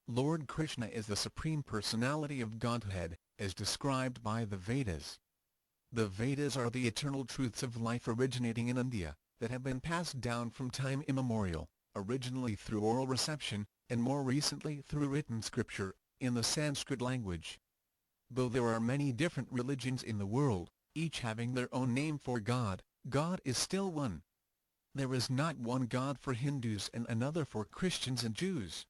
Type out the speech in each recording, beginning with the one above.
Lord Krishna is the Supreme Personality of Godhead, as described by the Vedas. The Vedas are the eternal truths of life originating in India, that have been passed down from time immemorial, originally through oral reception, and more recently through written scripture, in the Sanskrit language. Though there are many different religions in the world, each having their own name for God, God is still one. There is not one God for Hindus and another for Christians and Jews.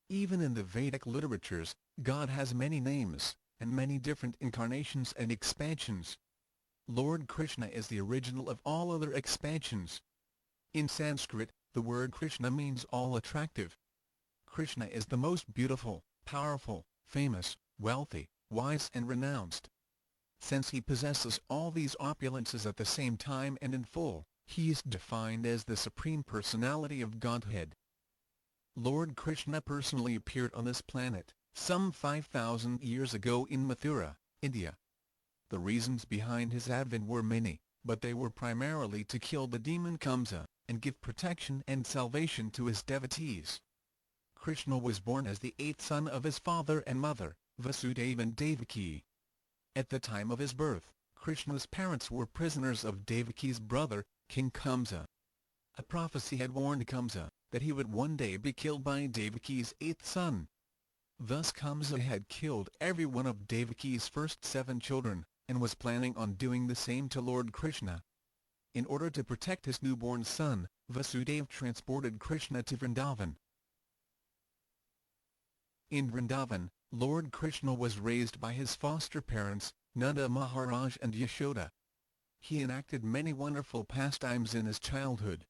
Even in the Vedic literatures, God has many names, and many different incarnations and expansions. Lord Krishna is the original of all other expansions. In Sanskrit, the word Krishna means all attractive. Krishna is the most beautiful, powerful, famous, wealthy, wise and renounced. Since he possesses all these opulences at the same time and in full, he is defined as the Supreme Personality of Godhead. Lord Krishna personally appeared on this planet, some 5,000 years ago in Mathura, India. The reasons behind his advent were many, but they were primarily to kill the demon Kamsa, and give protection and salvation to his devotees. Krishna was born as the eighth son of his father and mother, Vasudeva and Devaki. At the time of his birth, Krishna's parents were prisoners of Devaki's brother, King Kamsa. A prophecy had warned Kamsa that he would one day be killed by Devaki's eighth son. Thus Kamsa had killed every one of Devaki's first 7 children, and was planning on doing the same to Lord Krishna. In order to protect his newborn son, Vasudeva transported Krishna to Vrindavan. In Vrindavan, Lord Krishna was raised by his foster parents, Nanda Maharaj and Yashoda. He enacted many wonderful pastimes in his childhood.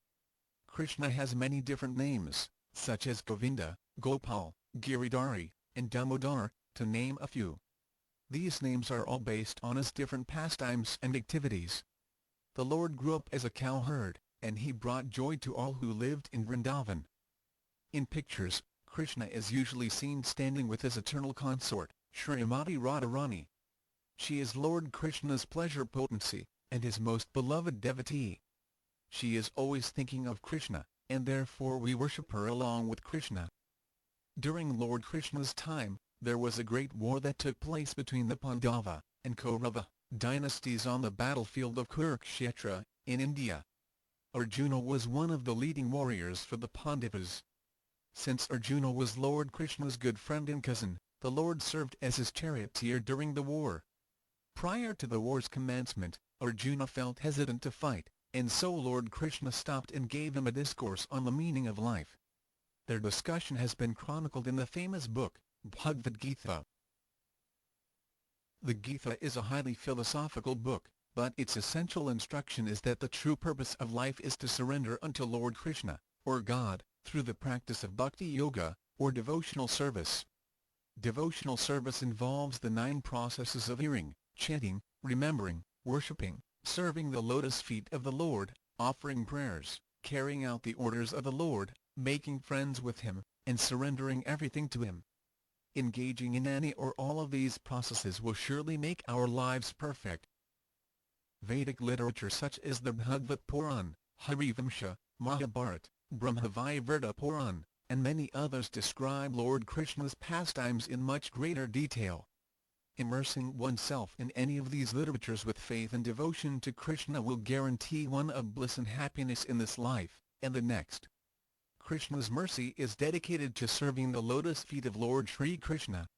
Krishna has many different names, such as Govinda, Gopal, Giridhari, and Damodar, to name a few. These names are all based on his different pastimes and activities. The Lord grew up as a cowherd, and he brought joy to all who lived in Vrindavan. In pictures, Krishna is usually seen standing with his eternal consort, Srimati Radharani. She is Lord Krishna's pleasure potency, and his most beloved devotee. She is always thinking of Krishna, and therefore we worship her along with Krishna. During Lord Krishna's time, there was a great war that took place between the Pandava and Kaurava dynasties on the battlefield of Kurukshetra, in India. Arjuna was one of the leading warriors for the Pandavas. Since Arjuna was Lord Krishna's good friend and cousin, the Lord served as his charioteer during the war. Prior to the war's commencement, Arjuna felt hesitant to fight, and so Lord Krishna stopped and gave him a discourse on the meaning of life. Their discussion has been chronicled in the famous book, Bhagavad Gita. The Gita is a highly philosophical book, but its essential instruction is that the true purpose of life is to surrender unto Lord Krishna, or God, through the practice of bhakti yoga, or devotional service. Devotional service involves the 9 processes of hearing, chanting, remembering, worshipping, serving the lotus feet of the Lord, offering prayers, carrying out the orders of the Lord, making friends with him, and surrendering everything to him. Engaging in any or all of these processes will surely make our lives perfect. Vedic literature such as the Bhagavad Puran, Harivamsha, Mahabharata, Brahmavaivarta Puran, and many others describe Lord Krishna's pastimes in much greater detail. Immersing oneself in any of these literatures with faith and devotion to Krishna will guarantee one of bliss and happiness in this life, and the next. Krishna's mercy is dedicated to serving the lotus feet of Lord Sri Krishna.